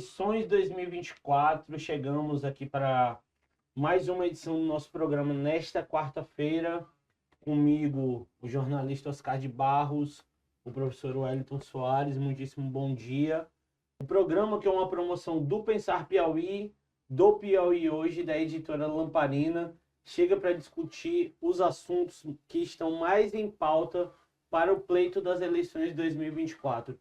Eleições 2024, chegamos aqui para mais uma edição do nosso programa nesta quarta-feira. Comigo, o jornalista Oscar de Barros, o professor Wellington Soares, muitíssimo bom dia. O programa que é uma promoção do Pensar Piauí, do Piauí Hoje, da editora Lamparina, chega para discutir os assuntos que estão mais em pauta para o pleito das eleições de 2024.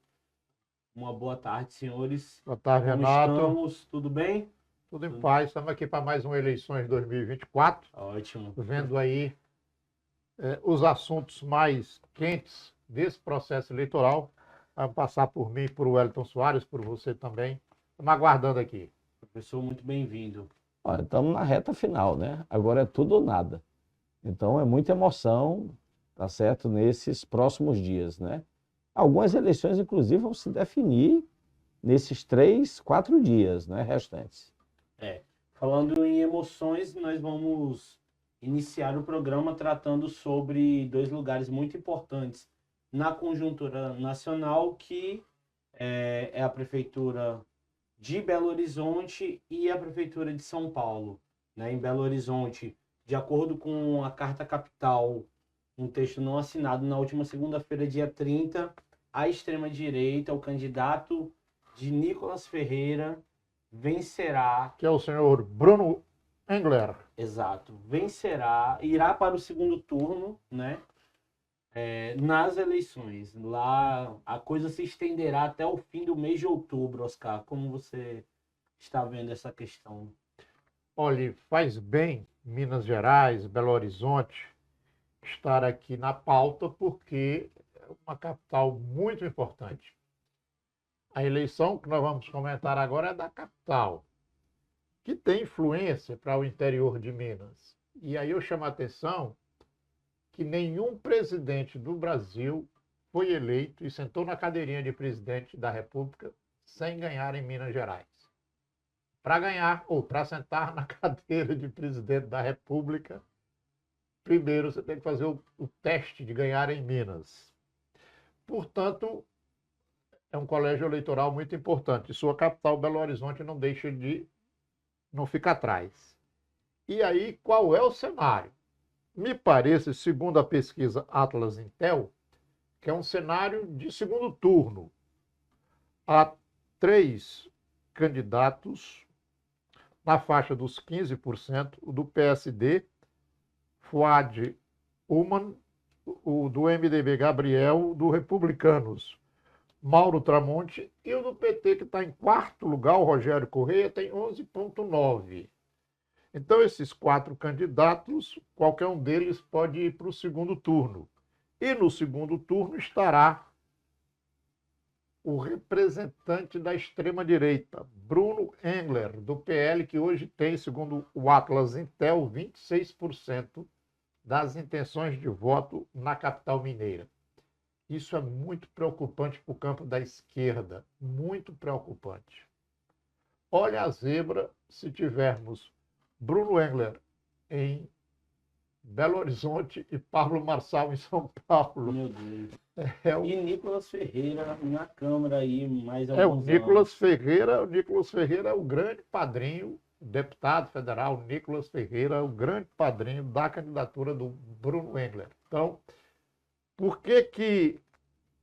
Uma boa tarde, senhores. Boa tarde, Como Renato. estamos? Tudo bem? Tudo em paz. Estamos aqui para mais uma eleições 2024. Ótimo. Vendo aí os assuntos mais quentes desse processo eleitoral. Vamos passar por mim, por Wellington Soares, por você também. Estamos aguardando aqui. Professor, muito bem-vindo. Olha, estamos na reta final, né? Agora é tudo ou nada. Então é muita emoção, tá certo, nesses próximos dias, né? Algumas eleições, inclusive, vão se definir nesses 3, 4 dias, né, restantes. Falando em emoções, nós vamos iniciar o programa tratando sobre dois lugares muito importantes na conjuntura nacional, que é a Prefeitura de Belo Horizonte e a Prefeitura de São Paulo. Em Belo Horizonte, de acordo com a Carta Capital, um texto não assinado na última segunda-feira, dia 30, a extrema-direita, o candidato de Nicolas Ferreira, vencerá. Que é o senhor Bruno Engler. Exato. Vencerá, irá para o segundo turno, né? Nas eleições. Lá a coisa se estenderá até o fim do mês de outubro, Oscar. Como você está vendo essa questão? Olha, faz bem Minas Gerais, Belo Horizonte, estar aqui na pauta, porque é uma capital muito importante. A eleição que nós vamos comentar agora é da capital, que tem influência para o interior de Minas. E aí eu chamo a atenção que nenhum presidente do Brasil foi eleito e sentou na cadeirinha de presidente da República sem ganhar em Minas Gerais. Para ganhar ou para sentar na cadeira de presidente da República, primeiro você tem que fazer o teste de ganhar em Minas. Portanto, é um colégio eleitoral muito importante. Sua capital, Belo Horizonte, não fica atrás. E aí, qual é o cenário? Me parece, segundo a pesquisa Atlas Intel, que é um cenário de segundo turno. Há 3 candidatos na faixa dos 15%, o do PSD, Fuad Uman, o do MDB, Gabriel, do Republicanos, Mauro Tramonte, e o do PT, que está em 4º lugar, o Rogério Correia, tem 11,9%. Então, esses 4 candidatos, qualquer um deles pode ir para o segundo turno. E no segundo turno estará o representante da extrema-direita, Bruno Engler, do PL, que hoje tem, segundo o Atlas Intel, 26% das intenções de voto na capital mineira. Isso é muito preocupante para o campo da esquerda, muito preocupante. Olha a zebra se tivermos Bruno Engler em Belo Horizonte e Pablo Marçal em São Paulo. Meu Deus. E Nicolas Ferreira na Câmara aí, mais alguns o Nicolas anos. Ferreira. O Nicolas Ferreira é o grande padrinho, deputado federal Nicolas Ferreira é o grande padrinho da candidatura do Bruno Engler. Então, por que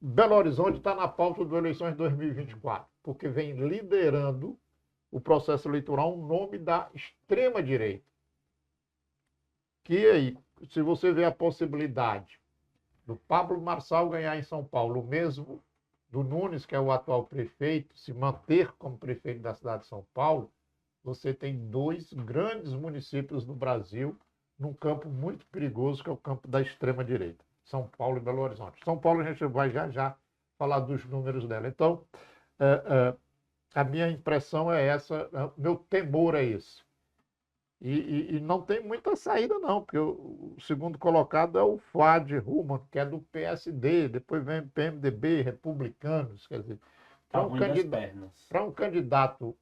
Belo Horizonte está na pauta das eleições de 2024? Porque vem liderando o processo eleitoral um nome da extrema-direita. Que aí, se você vê a possibilidade do Pablo Marçal ganhar em São Paulo, o mesmo do Nunes, que é o atual prefeito, se manter como prefeito da cidade de São Paulo, você tem 2 grandes municípios no Brasil num campo muito perigoso, que é o campo da extrema-direita, São Paulo e Belo Horizonte. São Paulo a gente vai já falar dos números dela. Então, a minha impressão é essa, meu temor é esse. E não tem muita saída, não, porque o segundo colocado é o Fuad Uman, que é do PSD, depois vem PMDB, Republicanos, quer dizer, para um candidato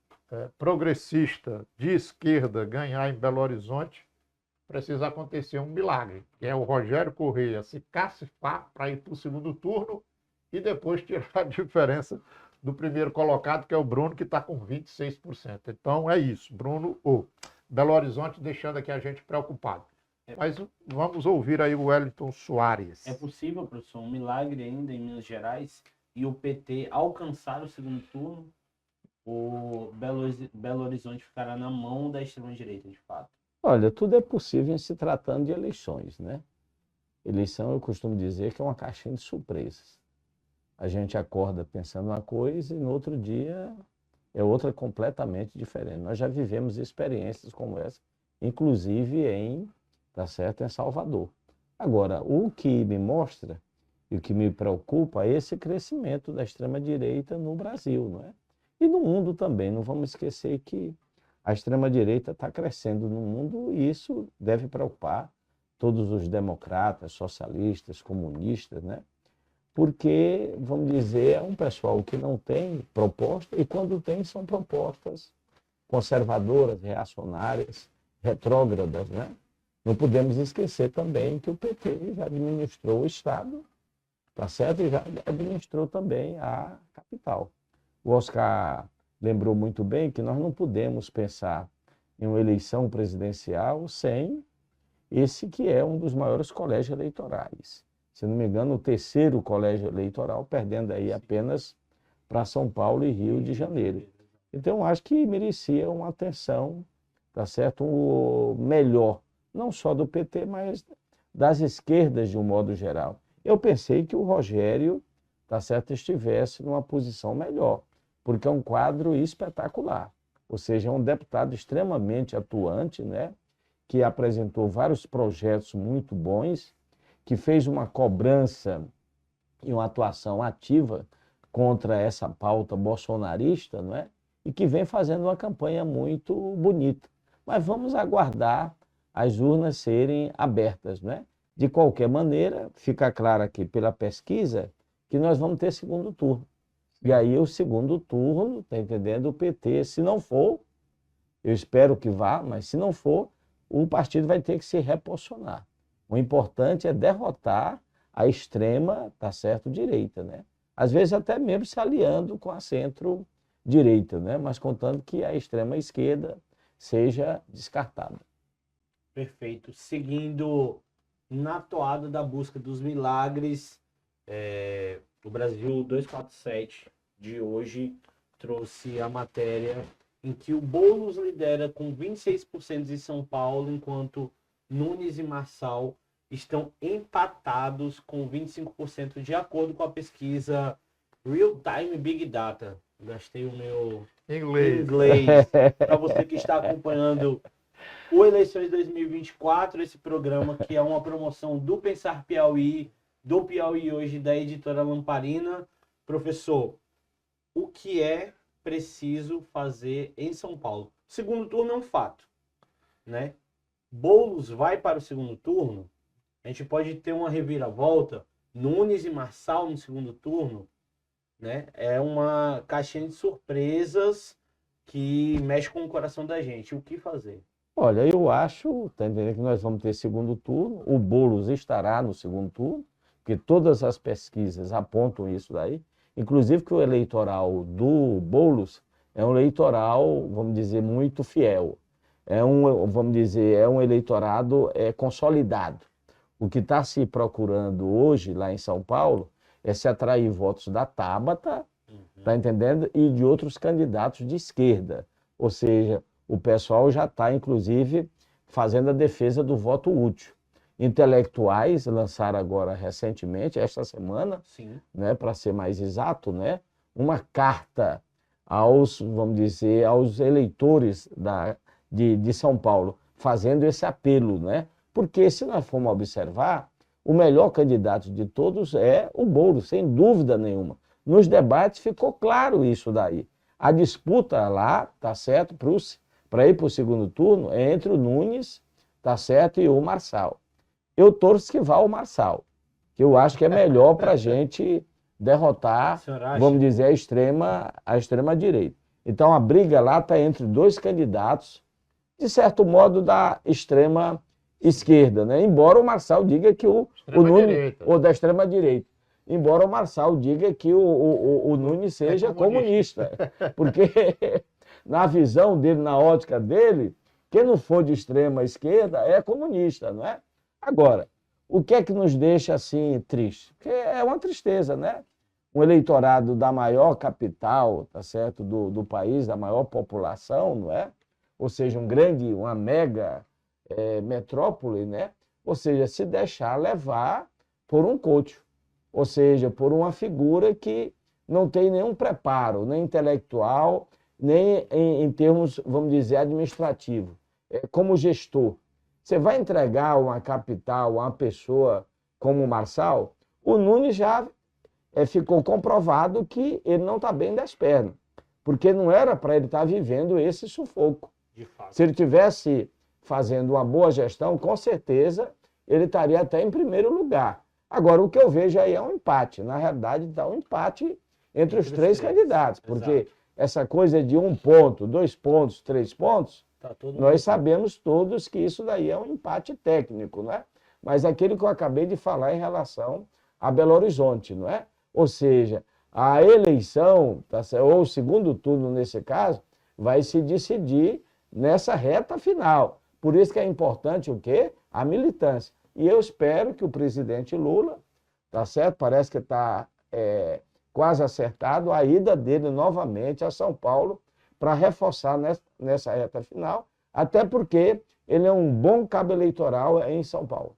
progressista de esquerda ganhar em Belo Horizonte, precisa acontecer um milagre, que é o Rogério Correia se cacifar para ir para o segundo turno e depois tirar a diferença do primeiro colocado, que é o Bruno, que está com 26%. Então é isso, Bruno, Belo Horizonte deixando aqui a gente preocupado. Mas vamos ouvir aí o Wellington Soares. É possível, professor, um milagre ainda em Minas Gerais e o PT alcançar o segundo turno? Ou Belo Horizonte ficará na mão da extrema-direita, de fato? Olha, tudo é possível em se tratando de eleições, né? Eleição, eu costumo dizer que é uma caixinha de surpresas. A gente acorda pensando uma coisa e no outro dia é outra completamente diferente. Nós já vivemos experiências como essa, inclusive em Salvador. Agora, o que me mostra e o que me preocupa é esse crescimento da extrema-direita no Brasil, não é? E no mundo também. Não vamos esquecer que a extrema-direita está crescendo no mundo e isso deve preocupar todos os democratas, socialistas, comunistas, né? Porque, vamos dizer, é um pessoal que não tem proposta e quando tem são propostas conservadoras, reacionárias, retrógradas, né? Não podemos esquecer também que o PT já administrou o Estado, tá certo? E já administrou também a capital. O Oscar lembrou muito bem que nós não podemos pensar em uma eleição presidencial sem esse que é um dos maiores colégios eleitorais. Se não me engano, o terceiro colégio eleitoral, perdendo aí apenas para São Paulo e Rio de Janeiro. Então, acho que merecia uma atenção, tá certo? O melhor, não só do PT, mas das esquerdas de um modo geral. Eu pensei que o Rogério, tá certo, estivesse numa posição melhor, porque é um quadro espetacular. Ou seja, é um deputado extremamente atuante, né? Que apresentou vários projetos muito bons, que fez uma cobrança e uma atuação ativa contra essa pauta bolsonarista, não é? E que vem fazendo uma campanha muito bonita. Mas vamos aguardar as urnas serem abertas, não é? De qualquer maneira, fica claro aqui pela pesquisa que nós vamos ter segundo turno. E aí o segundo turno, tá entendendo? O PT, se não for, eu espero que vá, mas se não for, o partido vai ter que se reposicionar. O importante é derrotar a extrema, tá certo, direita, né? Às vezes até mesmo se aliando com a centro-direita, né? Mas contando que a extrema esquerda seja descartada. Perfeito. Seguindo na toada da busca dos milagres, o Brasil 247 de hoje trouxe a matéria em que o Boulos lidera com 26% em São Paulo, enquanto Nunes e Marçal estão empatados com 25%, de acordo com a pesquisa Real Time Big Data. Gastei o meu inglês. Para você que está acompanhando o Eleições 2024, esse programa que é uma promoção do Pensar Piauí, do Piauí Hoje, da editora Lamparina. Professor, o que é preciso fazer em São Paulo? Segundo turno é um fato, né? Boulos vai para o segundo turno, a gente pode ter uma reviravolta, Nunes e Marçal no segundo turno, né? É uma caixinha de surpresas que mexe com o coração da gente. O que fazer? Olha, eu acho, tá entendendo, que nós vamos ter segundo turno, o Boulos estará no segundo turno, porque todas as pesquisas apontam isso daí, inclusive que o eleitoral do Boulos é um eleitoral, vamos dizer, muito fiel. Vamos dizer, é um eleitorado consolidado. O que está se procurando hoje lá em São Paulo é se atrair votos da Tabata, tá entendendo? E de outros candidatos de esquerda. Ou seja, o pessoal já está, inclusive, fazendo a defesa do voto útil. Intelectuais lançaram agora recentemente, esta semana, né, para ser mais exato, né, uma carta aos, vamos dizer, aos eleitores de São Paulo, fazendo esse apelo, né? Porque se nós formos observar, o melhor candidato de todos é o Boulos, sem dúvida nenhuma. Nos debates ficou claro isso daí. A disputa lá, tá certo, para ir para o segundo turno, é entre o Nunes, tá certo, e o Marçal. Eu torço que vá o Marçal, que eu acho que é melhor para a gente derrotar, vamos dizer, a extrema direita. Então a briga lá está entre dois candidatos, de certo modo, da extrema esquerda, né? Embora o Marçal diga que o Nunes, ou da extrema direita. embora o Marçal diga que o Nunes seja comunista. Porque na visão dele, na ótica dele, quem não for de extrema esquerda é comunista, não é? Agora, o que é que nos deixa assim triste? Porque é uma tristeza, né? Um eleitorado da maior capital, tá certo, do país, da maior população, não é? Ou seja, uma mega metrópole, né? Ou seja, se deixar levar por um coach, ou seja, por uma figura que não tem nenhum preparo, nem intelectual, nem em termos, vamos dizer, administrativo. Como gestor, você vai entregar uma capital a uma pessoa como o Marçal? O Nunes já ficou comprovado que ele não está bem das pernas, porque não era para ele estar vivendo esse sufoco. De fato. Se ele tivesse fazendo uma boa gestão, com certeza ele estaria até em primeiro lugar. Agora, o que eu vejo aí é um empate. Na realidade, está um empate entre os três candidatos, porque Exato. essa coisa de 1 ponto, 2 pontos, 3 pontos, Tá todo nós mundo- sabemos todos que isso daí é um empate técnico, não é? Mas aquilo que eu acabei de falar em relação a Belo Horizonte, não é? Ou seja, a eleição, ou o segundo turno nesse caso, vai se decidir nessa reta final. Por isso que é importante o quê? A militância. E eu espero que o presidente Lula, tá certo? Parece que está quase acertado a ida dele novamente a São Paulo para reforçar nessa reta final, até porque ele é um bom cabo eleitoral em São Paulo.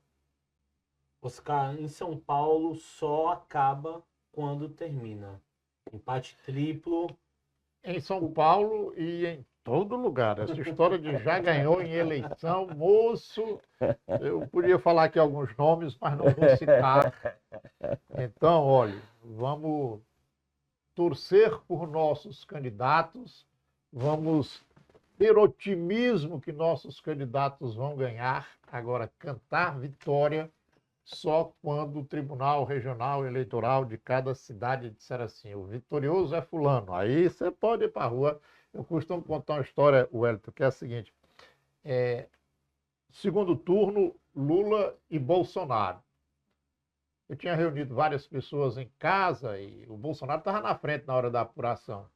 Oscar, em São Paulo só acaba quando termina. Empate triplo. Em São Paulo e em todo lugar. Essa história de já ganhou em eleição, moço. Eu podia falar aqui alguns nomes, mas não vou citar. Então, olha, vamos torcer por nossos candidatos, vamos ter otimismo que nossos candidatos vão ganhar. Agora, cantar vitória só quando o Tribunal Regional Eleitoral de cada cidade disser assim, o vitorioso é fulano. Aí você pode ir para a rua. Eu costumo contar uma história, Wellington, que é a seguinte. Segundo turno, Lula e Bolsonaro. Eu tinha reunido várias pessoas em casa e o Bolsonaro estava na frente na hora da apuração.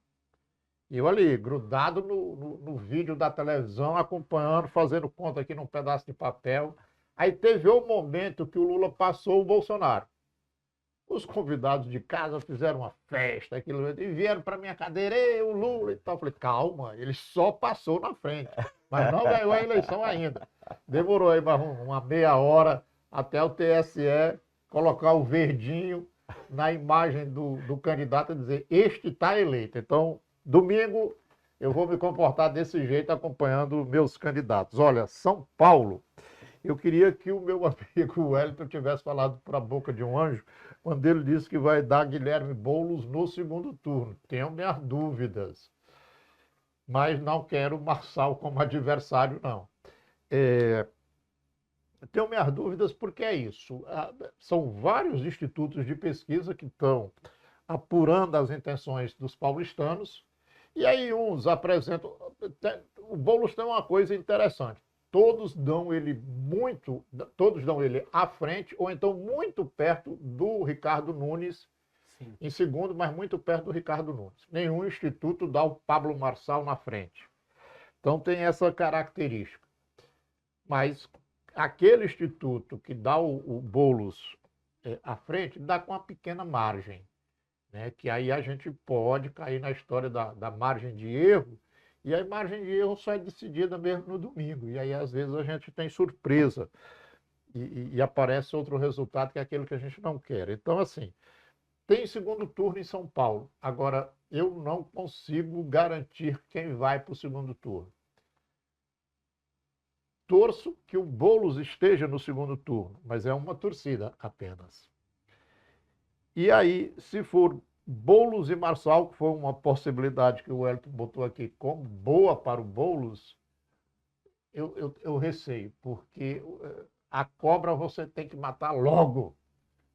E eu ali, grudado no vídeo da televisão, acompanhando, fazendo conta aqui num pedaço de papel. Aí teve o momento que o Lula passou o Bolsonaro. Os convidados de casa fizeram uma festa, aquilo, e vieram para minha cadeira, o Lula e tal. Eu falei, calma, ele só passou na frente, mas não ganhou a eleição ainda. Demorou aí mais uma meia hora até o TSE colocar o verdinho na imagem do candidato e dizer, este está eleito. Então, domingo, eu vou me comportar desse jeito acompanhando meus candidatos. Olha, São Paulo, eu queria que o meu amigo Wellington tivesse falado por a boca de um anjo quando ele disse que vai dar Guilherme Boulos no segundo turno. Tenho minhas dúvidas, mas não quero Marçal como adversário, não. Tenho minhas dúvidas porque é isso. São vários institutos de pesquisa que estão apurando as intenções dos paulistanos, e aí uns apresentam... O Boulos tem uma coisa interessante. Todos dão ele à frente, ou então muito perto do Ricardo Nunes, Sim. em segundo, mas muito perto do Ricardo Nunes. Nenhum instituto dá o Pablo Marçal na frente. Então tem essa característica. Mas aquele instituto que dá o Boulos à frente, dá com uma pequena margem, né? Que aí a gente pode cair na história da margem de erro, e a margem de erro só é decidida mesmo no domingo. E aí, às vezes, a gente tem surpresa e aparece outro resultado que é aquele que a gente não quer. Então, assim, tem segundo turno em São Paulo. Agora, eu não consigo garantir quem vai para o segundo turno. Torço que o Boulos esteja no segundo turno, mas é uma torcida apenas. E aí, se for Boulos e Marçal, que foi uma possibilidade que o Wellington botou aqui como boa para o Boulos, eu receio, porque a cobra você tem que matar logo,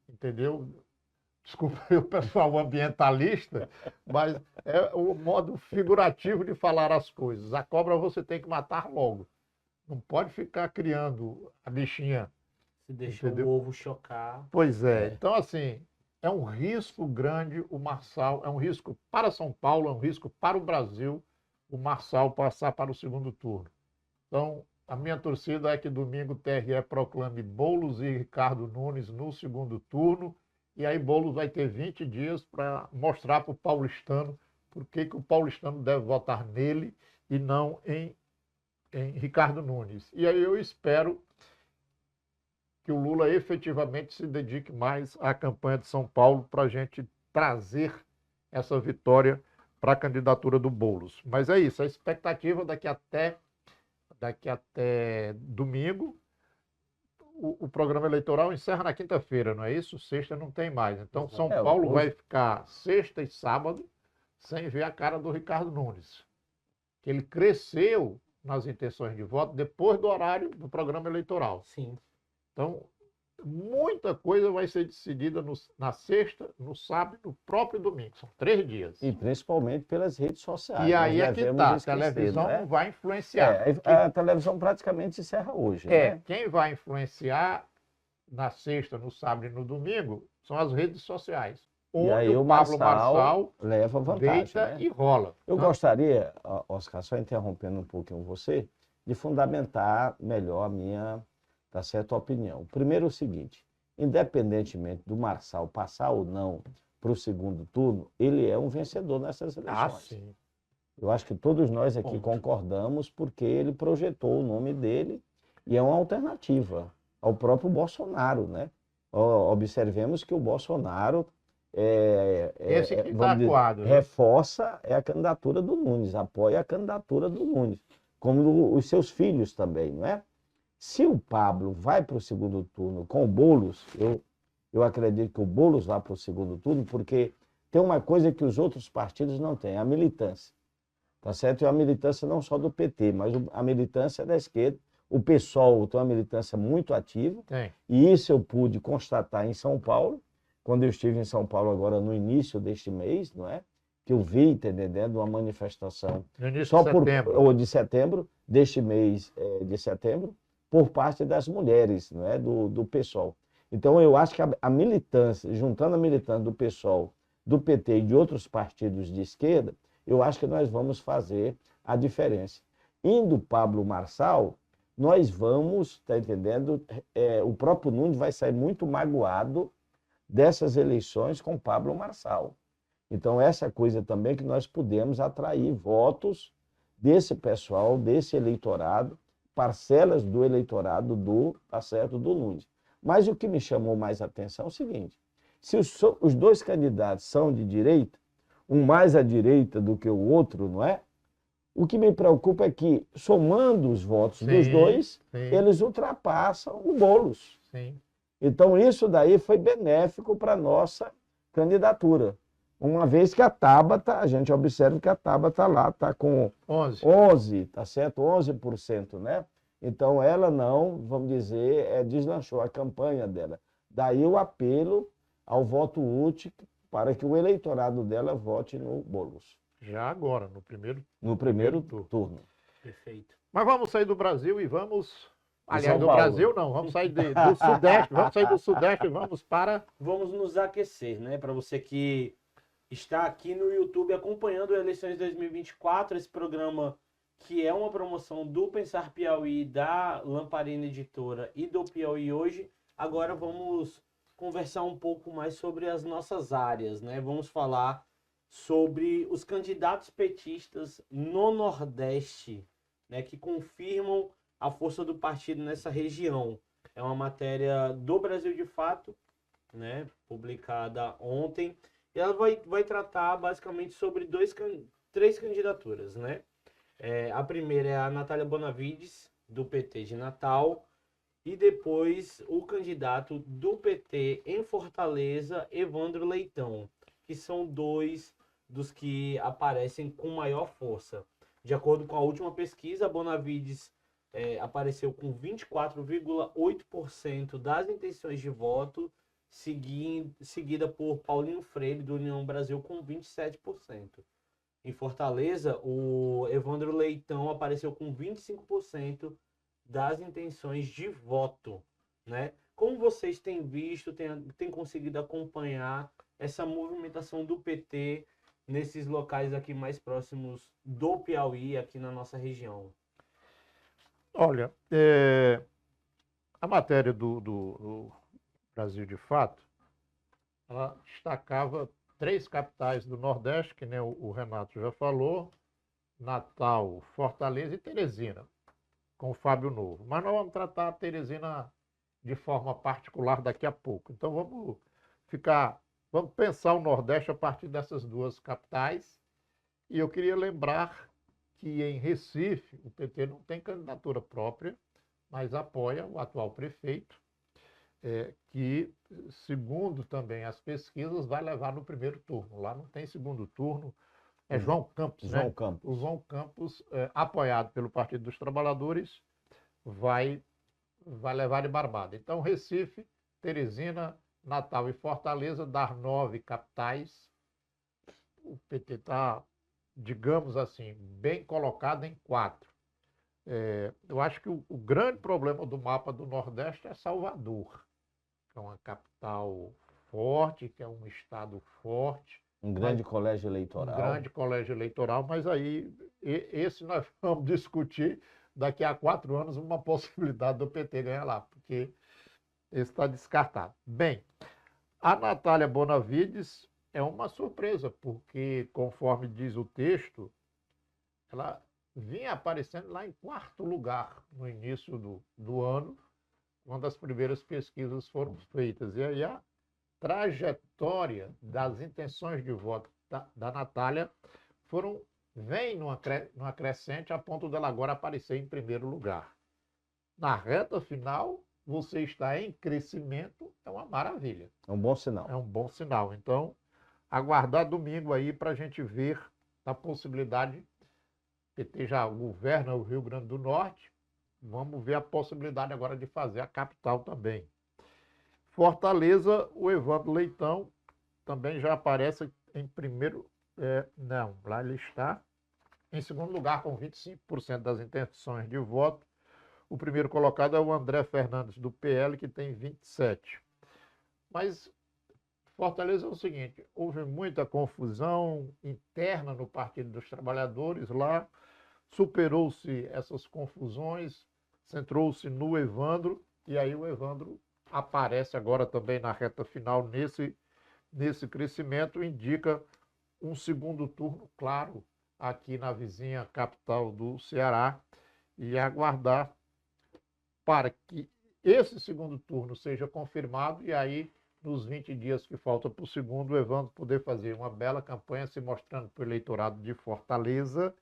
entendeu? Desculpa aí o pessoal ambientalista, mas é o modo figurativo de falar as coisas. A cobra você tem que matar logo. Não pode ficar criando a bichinha. Se deixa Entendeu? o ovo chocar. Pois é. Então, assim, é um risco grande o Marçal, é um risco para São Paulo, é um risco para o Brasil, o Marçal passar para o segundo turno. Então, a minha torcida é que domingo o TRE proclame Boulos e Ricardo Nunes no segundo turno, e aí Boulos vai ter 20 dias para mostrar para o paulistano por que o paulistano deve votar nele e não em Ricardo Nunes. E aí eu espero que o Lula efetivamente se dedique mais à campanha de São Paulo para a gente trazer essa vitória para a candidatura do Boulos. Mas é isso, a expectativa daqui até domingo. O programa eleitoral encerra na quinta-feira, não é isso? Sexta não tem mais. Então, São Paulo vai ficar sexta e sábado sem ver a cara do Ricardo Nunes. Que ele cresceu nas intenções de voto depois do horário do programa eleitoral. Sim. Então, muita coisa vai ser decidida na sexta, no sábado e no próprio domingo. São 3 dias. E principalmente pelas redes sociais. E aí é que está. A esquecer, televisão né? não vai influenciar. A televisão praticamente encerra hoje. Né? Quem vai influenciar na sexta, no sábado e no domingo são as redes sociais. E aí Onde o Pablo Marçal Marçal leva vantagem. deita Né? e rola. Eu gostaria, Oscar, só interrompendo um pouquinho você, de fundamentar melhor a minha, tá certo, opinião. Primeiro o seguinte, independentemente do Marçal passar ou não para o segundo turno, ele é um vencedor nessas eleições. Sim. Eu acho que todos nós aqui concordamos porque ele projetou o nome dele e é uma alternativa ao próprio Bolsonaro, né? Observemos que o Bolsonaro Esse que está acuado, né? reforça a candidatura do Nunes, apoia a candidatura do Nunes, como os seus filhos também, não é? Se o Pablo vai para o segundo turno com o Boulos, eu acredito que o Boulos vá para o segundo turno, porque tem uma coisa que os outros partidos não têm, a militância. Tá certo? E a militância não só do PT, mas a militância da esquerda. O PSOL tem uma militância muito ativa, e isso eu pude constatar em São Paulo, quando eu estive em São Paulo agora no início deste mês, não é? Que eu vi, entendendo, uma manifestação no início de setembro, deste mês de setembro, por parte das mulheres, não é? do PSOL. Então eu acho que a militância, juntando a militância do PSOL, do PT e de outros partidos de esquerda, eu acho que nós vamos fazer a diferença. Indo Pablo Marçal, nós vamos, tá entendendo? O próprio Nunes vai sair muito magoado dessas eleições com Pablo Marçal. Então, essa coisa também que nós podemos atrair votos desse pessoal, desse eleitorado, parcelas do eleitorado tá certo, do Nunes. Mas o que me chamou mais a atenção é o seguinte, se os dois candidatos são de direita, um mais à direita do que o outro, não é? O que me preocupa é que, somando os votos dos dois, eles ultrapassam o Boulos. Então, isso daí foi benéfico para a nossa candidatura. Uma vez que a Tabata, a gente observa que a Tabata lá está com 11, tá certo? 11%, né? Então, ela não, vamos dizer, deslanchou a campanha dela. Daí o apelo ao voto útil para que o eleitorado dela vote no Boulos. Já agora, no primeiro turno. Perfeito. Mas vamos sair do Brasil e vamos... Aliás, São do Paulo. Brasil não, vamos sair do Sudeste, vamos sair do Sudeste e vamos para... Vamos nos aquecer, né? Para você que está aqui no YouTube acompanhando Eleições 2024, esse programa que é uma promoção do Pensar Piauí, da Lamparina Editora e do Piauí Hoje. Agora vamos conversar um pouco mais sobre as nossas áreas, né? Vamos falar sobre os candidatos petistas no Nordeste, né? Que confirmam a força do partido nessa região. É uma matéria do Brasil de Fato, né, publicada ontem. E ela vai tratar basicamente sobre 3 candidaturas, né? A primeira é a Natália Bonavides, do PT de Natal. E depois o candidato do PT em Fortaleza, Evandro Leitão, que são 2 dos que aparecem com maior força. De acordo com a última pesquisa, a Bonavides apareceu com 24,8% das intenções de voto, seguida por Paulinho Freire, do União Brasil, com 27%. Em Fortaleza, o Evandro Leitão apareceu com 25% das intenções de voto, né? Como vocês têm visto, têm conseguido acompanhar essa movimentação do PT nesses locais aqui mais próximos do Piauí, aqui na nossa região? Olha, a matéria do Brasil de Fato, ela destacava 3 capitais do Nordeste, que nem o Renato já falou, Natal, Fortaleza e Teresina, com o Fábio Novo. Mas nós vamos tratar a Teresina de forma particular daqui a pouco. Então vamos pensar o Nordeste a partir dessas 2 capitais. E eu queria lembrar que em Recife o PT não tem candidatura própria, mas apoia o atual prefeito, que, segundo também as pesquisas, vai levar no primeiro turno. Lá não tem segundo turno. É João Campos, né? O João Campos, apoiado pelo Partido dos Trabalhadores, vai levar de barbada. Então, Recife, Teresina, Natal e Fortaleza, das 9 capitais, o PT está, digamos assim, bem colocado em 4. Eu acho que o grande problema do mapa do Nordeste é Salvador, que é uma capital forte, que é um estado forte. Um grande colégio eleitoral. Um grande colégio eleitoral, mas aí esse nós vamos discutir daqui a 4 anos uma possibilidade do PT ganhar lá, porque esse está descartado. Bem, a Natália Bonavides é uma surpresa, porque, conforme diz o texto, ela vinha aparecendo lá em 4º lugar no início do ano, quando as primeiras pesquisas foram feitas. E aí a trajetória das intenções de voto da Natália vem numa crescente a ponto dela agora aparecer em primeiro lugar. Na reta final, você está em crescimento, é uma maravilha. É um bom sinal. É um bom sinal. Então, aguardar domingo aí para a gente ver a possibilidade. O PT já governa o Rio Grande do Norte, vamos ver a possibilidade agora de fazer a capital também. Fortaleza, o Evandro Leitão também já aparece em primeiro. Não, lá ele está em segundo lugar com 25% das intenções de voto. O primeiro colocado é o André Fernandes, do PL, que tem 27%. Mas Fortaleza é o seguinte, houve muita confusão interna no Partido dos Trabalhadores lá, superou-se essas confusões, centrou-se no Evandro, e aí o Evandro aparece agora também na reta final nesse crescimento, indica um segundo turno, claro, aqui na vizinha capital do Ceará, e aguardar para que esse segundo turno seja confirmado, e aí, nos 20 dias que faltam para o segundo, o Evandro poder fazer uma bela campanha se mostrando para o eleitorado de Fortaleza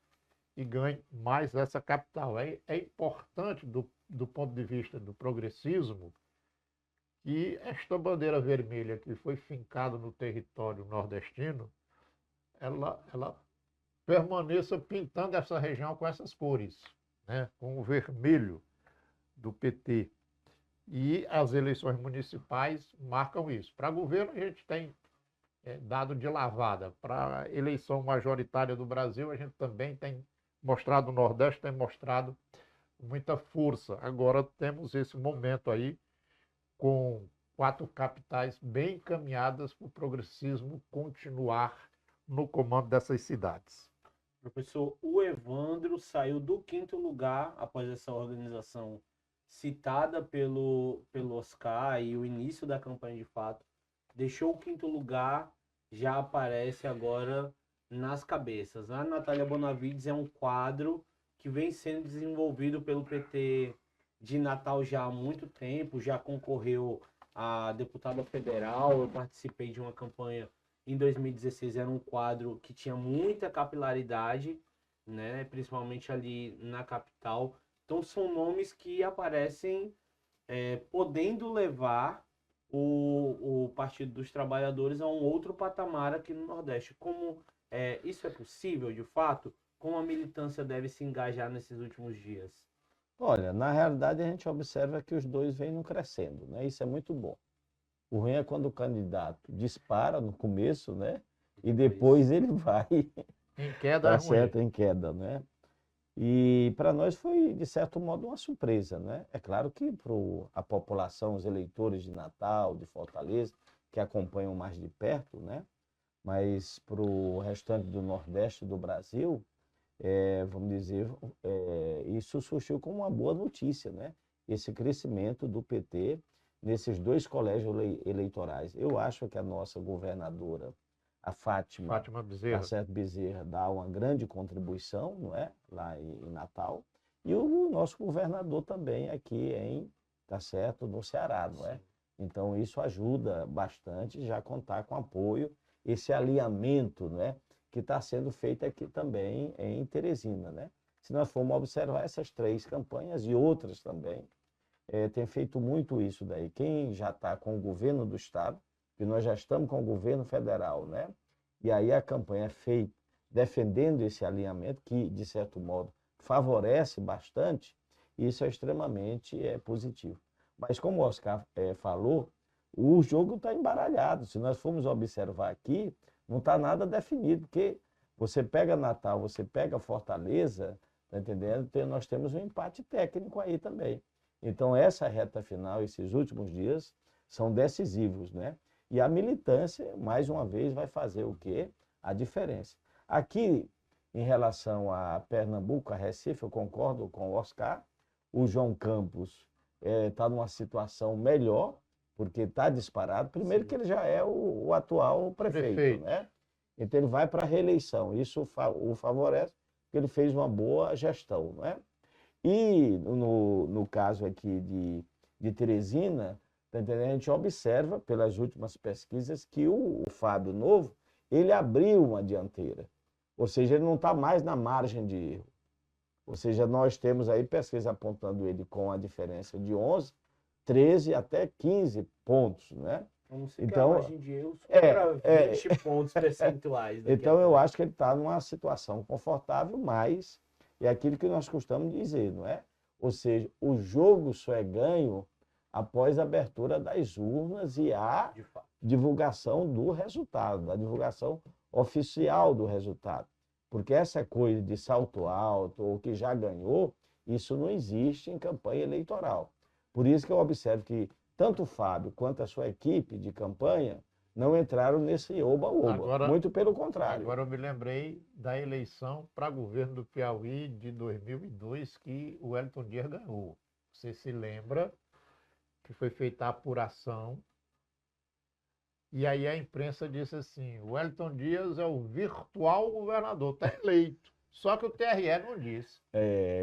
e ganhe mais essa capital. É importante, do ponto de vista do progressismo, que esta bandeira vermelha que foi fincada no território nordestino, ela permaneça pintando essa região com essas cores, né? Com o vermelho do PT. E as eleições municipais marcam isso. Para governo, a gente tem dado de lavada. Para a eleição majoritária do Brasil, a gente também tem mostrado, o Nordeste tem mostrado muita força. Agora temos esse momento aí, com 4 capitais bem encaminhadas para o progressismo continuar no comando dessas cidades. Professor, o Evandro saiu do 5º lugar após essa organização citada pelo Oscar e o início da campanha de fato. Deixou o 5º lugar, já aparece agora nas cabeças. A Natália Bonavides é um quadro que vem sendo desenvolvido pelo PT de Natal já há muito tempo, já concorreu a deputada federal, eu participei de uma campanha em 2016, era um quadro que tinha muita capilaridade, né, principalmente ali na capital. Então são nomes que aparecem podendo levar o Partido dos Trabalhadores a um outro patamar aqui no Nordeste. Como isso é possível, de fato? Como a militância deve se engajar nesses últimos dias? Olha, na realidade a gente observa que os dois vêm crescendo, né? Isso é muito bom. O ruim é quando o candidato dispara no começo, né? E depois ele vai Em queda tá é ruim. certo, em queda, né? E para nós foi, de certo modo, uma surpresa, né? É claro que para a população, os eleitores de Natal, de Fortaleza, que acompanham mais de perto, né? Mas para o restante do Nordeste do Brasil, vamos dizer, isso surgiu como uma boa notícia, né? Esse crescimento do PT nesses dois colégios eleitorais. Eu acho que a nossa governadora, a Fátima Bezerra. Bezerra, dá uma grande contribuição, não é? Lá em Natal. E o nosso governador também aqui tá certo, no Ceará, não é? Então isso ajuda bastante já contar com apoio, esse alinhamento, né? Que está sendo feito aqui também em Teresina, né? Se nós formos observar essas 3 campanhas e outras também, tem feito muito isso daí. Quem já está com o governo do estado, que nós já estamos com o governo federal, né? E aí a campanha é feita defendendo esse alinhamento que, de certo modo, favorece bastante, isso é extremamente positivo. Mas como o Oscar falou, o jogo está embaralhado. Se nós formos observar aqui, não está nada definido, porque você pega Natal, você pega Fortaleza, tá entendendo? Nós temos um empate técnico aí também. Então essa reta final, esses últimos dias, são decisivos, né? E a militância, mais uma vez, vai fazer o quê? A diferença. Aqui, em relação a Pernambuco, a Recife, eu concordo com o Oscar. O João Campos está numa situação melhor, porque está disparado. Primeiro que ele já é o atual prefeito, né? Então ele vai para a reeleição. Isso o favorece, porque ele fez uma boa gestão, não é? E no caso aqui de Teresina, tá entendendo? A gente observa pelas últimas pesquisas que o Fábio Novo, ele abriu uma dianteira. Ou seja, ele não está mais na margem de erro. Ou seja, nós temos aí pesquisa apontando ele com a diferença de 11, 13 até 15 pontos, né? Então, a margem de erro para 20 pontos percentuais. Então, eu acho que ele está numa situação confortável, mas é aquilo que nós costumamos dizer, não é? Ou seja, o jogo só é ganho após a abertura das urnas e a divulgação do resultado, a divulgação oficial do resultado. Porque essa coisa de salto alto ou que já ganhou, isso não existe em campanha eleitoral. Por isso que eu observo que tanto o Fábio quanto a sua equipe de campanha não entraram nesse oba-oba. Muito pelo contrário. Agora eu me lembrei da eleição para governo do Piauí de 2002 que o Wellington Dias ganhou. Você se lembra que foi feita a apuração e aí a imprensa disse assim, o Wellington Dias é o virtual governador, está eleito. Só que o TRE não disse.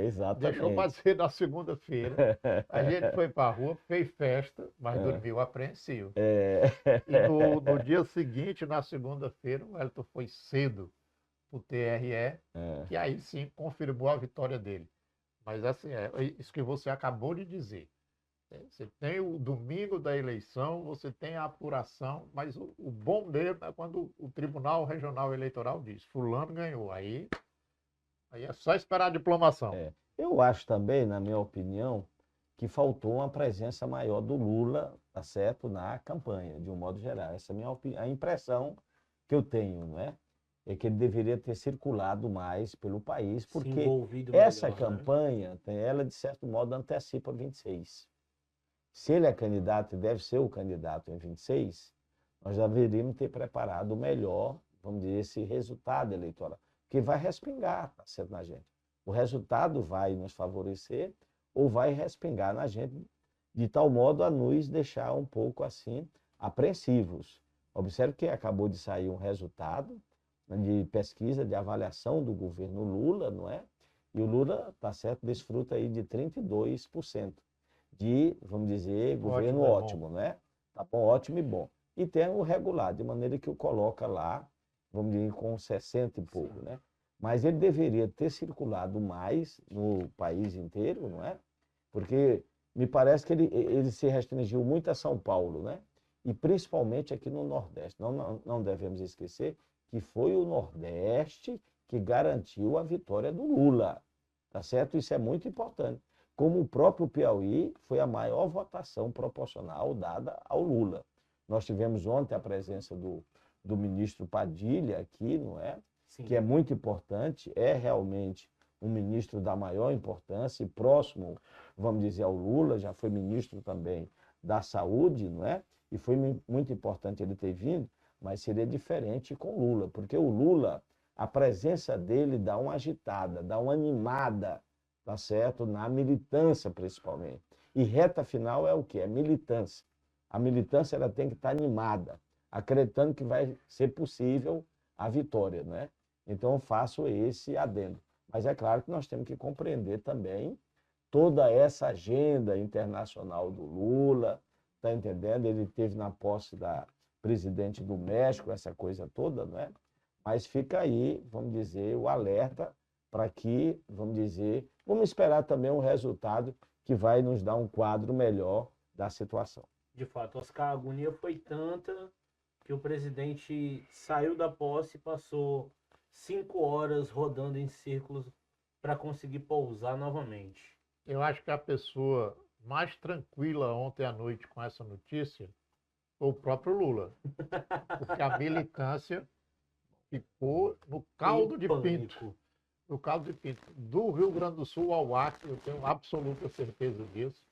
Exatamente. Deixou para ser na segunda-feira. A gente foi para a rua, fez festa, mas dormiu apreensivo. E no dia seguinte, na segunda-feira, o Wellington foi cedo para o TRE, que aí sim confirmou a vitória dele. Mas assim, isso que você acabou de dizer. Você tem o domingo da eleição, você tem a apuração, mas o bom mesmo é quando o Tribunal Regional Eleitoral diz, fulano ganhou. Aí é só esperar a diplomação. Eu acho também, na minha opinião, que faltou uma presença maior do Lula, tá certo, na campanha, de um modo geral. Essa é a impressão que eu tenho, não é? É que ele deveria ter circulado mais pelo país, porque essa campanha, ela de certo modo antecipa 26. Se ele é candidato e deve ser o candidato em 26, nós deveríamos ter preparado melhor, vamos dizer, esse resultado eleitoral. Porque vai respingar, tá certo, na gente. O resultado vai nos favorecer ou vai respingar na gente de tal modo a nos deixar um pouco assim apreensivos. Observe que acabou de sair um resultado de pesquisa, de avaliação do governo Lula, não é? E o Lula, tá certo, desfruta aí de 32% de, vamos dizer, governo ótimo, né? Tá bom, ótimo e bom. E tem o regular, de maneira que o coloca lá, vamos dizer, com 60 e pouco, né? Mas ele deveria ter circulado mais no país inteiro, não é? Porque me parece que ele se restringiu muito a São Paulo, né? E principalmente aqui no Nordeste. Não devemos esquecer que foi o Nordeste que garantiu a vitória do Lula, tá certo? Isso é muito importante. Como o próprio Piauí foi a maior votação proporcional dada ao Lula. Nós tivemos ontem a presença do ministro Padilha aqui, não é? Sim. Que é muito importante, é realmente um ministro da maior importância e próximo, vamos dizer, ao Lula, já foi ministro também da Saúde, não é? E foi muito importante ele ter vindo, mas seria diferente com o Lula, porque o Lula, a presença dele dá uma agitada, dá uma animada, tá certo? Na militância, principalmente. E reta final é o quê? É militância. A militância ela tem que estar animada, acreditando que vai ser possível a vitória, né? Então eu faço esse adendo. Mas é claro que nós temos que compreender também toda essa agenda internacional do Lula, tá entendendo? Ele teve na posse da presidente do México, essa coisa toda, né? Mas fica aí, vamos dizer, o alerta para que, vamos dizer, vamos esperar também um resultado que vai nos dar um quadro melhor da situação. De fato, Oscar, a agonia foi tanta que o presidente saiu da posse e passou 5 horas rodando em círculos para conseguir pousar novamente. Eu acho que a pessoa mais tranquila ontem à noite com essa notícia foi o próprio Lula, porque a militância ficou no caldo de pinto. No caldo de pinto. Do Rio Grande do Sul ao Acre, eu tenho absoluta certeza disso.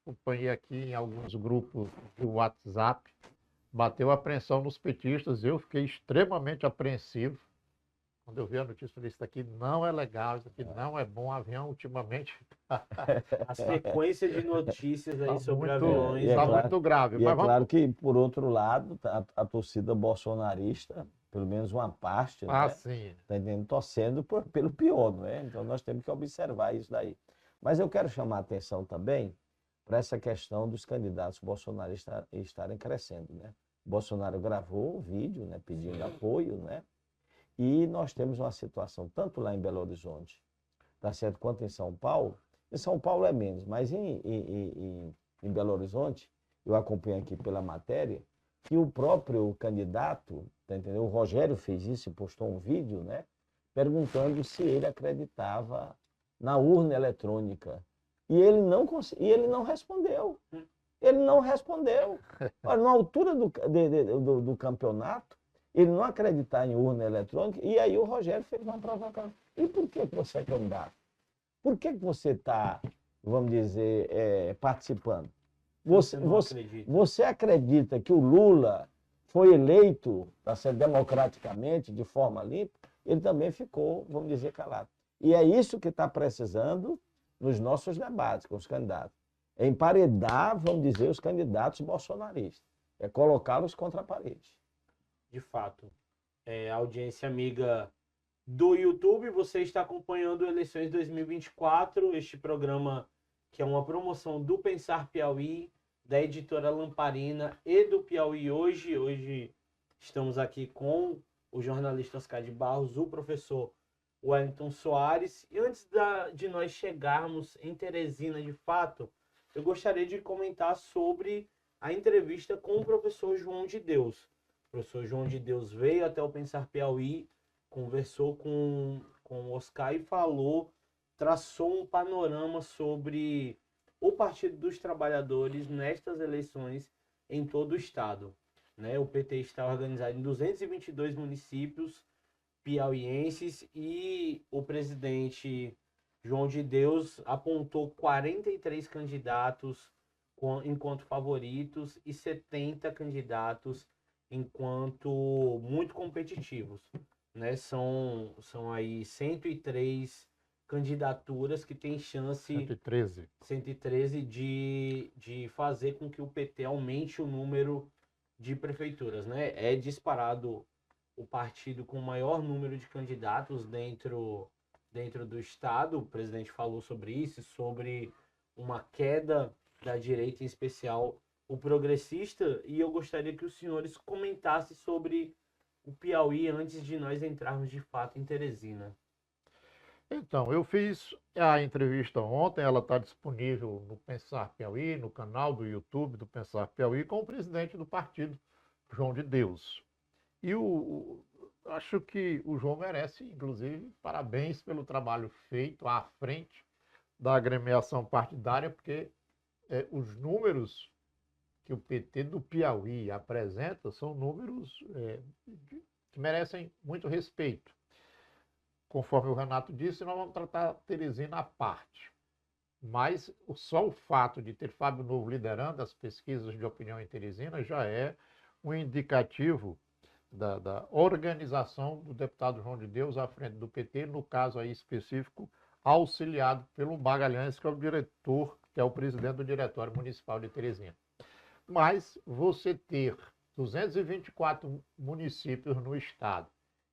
Acompanhei aqui em alguns grupos de WhatsApp, bateu apreensão nos petistas, eu fiquei extremamente apreensivo. Quando eu vi a notícia, eu falei, isso daqui não é legal, isso daqui não é bom. Avião, ultimamente, A sequência de notícias aí sobre muito, aviões. está claro, muito grave. E Mas é claro que, por outro lado, a torcida bolsonarista, pelo menos uma parte, né, sim. tá entendendo? Torcendo pelo pior, não é? Então nós temos que observar isso daí. Mas eu quero chamar a atenção também para essa questão dos candidatos bolsonaristas estarem crescendo, né? Bolsonaro gravou um vídeo, né, pedindo apoio, né? E nós temos uma situação, tanto lá em Belo Horizonte, tá certo, quanto em São Paulo. Em São Paulo é menos, mas em Belo Horizonte, eu acompanho aqui pela matéria, que o próprio candidato, tá entendendo? O Rogério fez isso e postou um vídeo, né? Perguntando se ele acreditava na urna eletrônica. E ele não respondeu. Ele não respondeu. Olha, na altura do campeonato, ele não acreditar em urna eletrônica, e aí o Rogério fez uma provocação. E por que você é candidato? Por que você está, vamos dizer, participando? Você acredita que o Lula foi eleito, tá certo, democraticamente, de forma limpa? Ele também ficou, vamos dizer, calado. E é isso que está precisando nos nossos debates com os candidatos. É emparedar, vamos dizer, os candidatos bolsonaristas. É colocá-los contra a parede. De fato. Audiência amiga do YouTube, você está acompanhando Eleições 2024, este programa que é uma promoção do Pensar Piauí, da editora Lamparina e do Piauí Hoje. Hoje estamos aqui com o jornalista Oscar de Barros, o professor Wellington Soares. E antes de nós chegarmos em Teresina, de fato, eu gostaria de comentar sobre a entrevista com o professor João de Deus. O professor João de Deus veio até o Pensar Piauí, conversou com o Oscar e traçou um panorama sobre o Partido dos Trabalhadores nestas eleições em todo o estado, né? O PT está organizado em 222 municípios piauienses e o presidente João de Deus apontou 43 candidatos enquanto favoritos e 70 candidatos enquanto muito competitivos, né? São aí 103 candidaturas que têm chance 113 de fazer com que o PT aumente o número de prefeituras, né? É disparado o partido com o maior número de candidatos dentro do estado. O presidente falou sobre isso, sobre uma queda da direita, em especial o progressista, e eu gostaria que os senhores comentassem sobre o Piauí antes de nós entrarmos de fato em Teresina. Então, eu fiz a entrevista ontem, ela está disponível no Pensar Piauí, no canal do YouTube do Pensar Piauí, com o presidente do partido, João de Deus. E acho que o João merece, inclusive, parabéns pelo trabalho feito à frente da agremiação partidária, porque os números que o PT do Piauí apresenta são números que merecem muito respeito. conforme o Renato disse, nós vamos tratar Teresina à parte. Mas só o fato de ter Fábio Novo liderando as pesquisas de opinião em Teresina já é um indicativo da organização do deputado João de Deus à frente do PT, no caso aí específico, auxiliado pelo Magalhães, que é o diretor, que é o presidente do Diretório Municipal de Teresina. Mas você ter 224 municípios no estado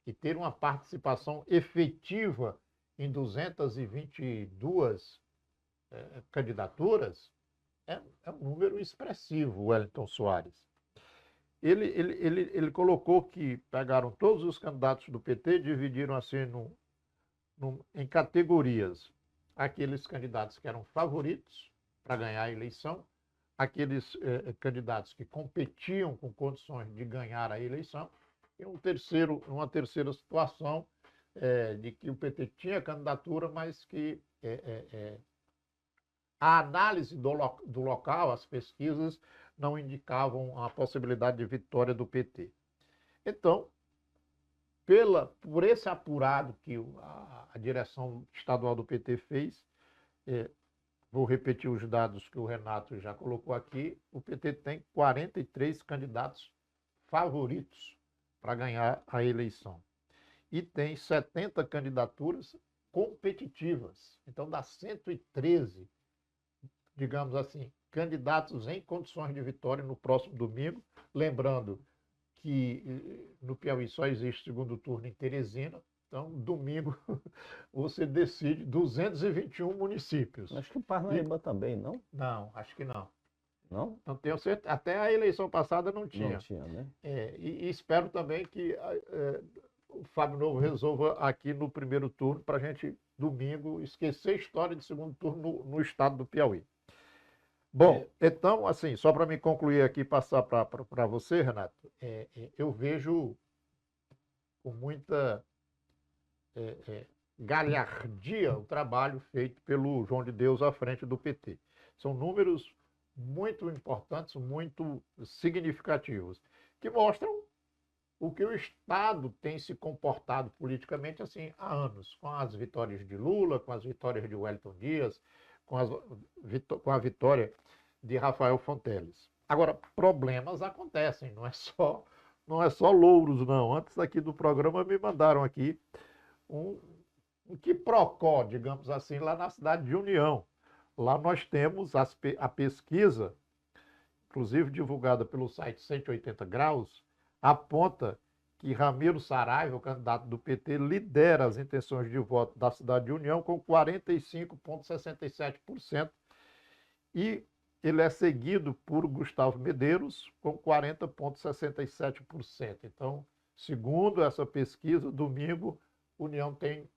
e ter uma participação efetiva em 222 candidaturas é um número expressivo, Wellington Soares. Ele colocou que pegaram todos os candidatos do PT, dividiram assim em categorias. Aqueles candidatos que eram favoritos para ganhar a eleição, aqueles candidatos que competiam com condições de ganhar a eleição, e uma terceira situação de que o PT tinha candidatura, mas que a análise do local, as pesquisas, não indicavam a possibilidade de vitória do PT. Então, por esse apurado que a direção estadual do PT fez, vou repetir os dados que o Renato já colocou aqui, o PT tem 43 candidatos favoritos para ganhar a eleição. E tem 70 candidaturas competitivas. Então, dá 113, digamos assim, candidatos em condições de vitória no próximo domingo. Lembrando que no Piauí só existe segundo turno em Teresina. Então, domingo, você decide 221 municípios. Acho que o Parnaíba também, não? Não, acho que não. Não? Não tenho certeza. Até a eleição passada não tinha. Não tinha, né? E espero também que o Fábio Novo resolva aqui no primeiro turno para a gente, domingo, esquecer a história de segundo turno no estado do Piauí. Bom, então, assim, só para me concluir aqui e passar para você, Renato, eu vejo com muita galhardia o trabalho feito pelo João de Deus à frente do PT. São números muito importantes, muito significativos, que mostram o que o Estado tem se comportado politicamente assim há anos, com as vitórias de Lula, com as vitórias de Wellington Dias, com a vitória de Rafael Fonteles. Agora, problemas acontecem, não é só louros, não. Antes aqui do programa me mandaram aqui um quiprocó, digamos assim, lá na cidade de União. Lá nós temos a pesquisa, inclusive divulgada pelo site 180 Graus, aponta que Ramiro Saraiva, o candidato do PT, lidera as intenções de voto da cidade de União com 45,67%, e ele é seguido por Gustavo Medeiros com 40,67%. Então, segundo essa pesquisa, domingo, União tem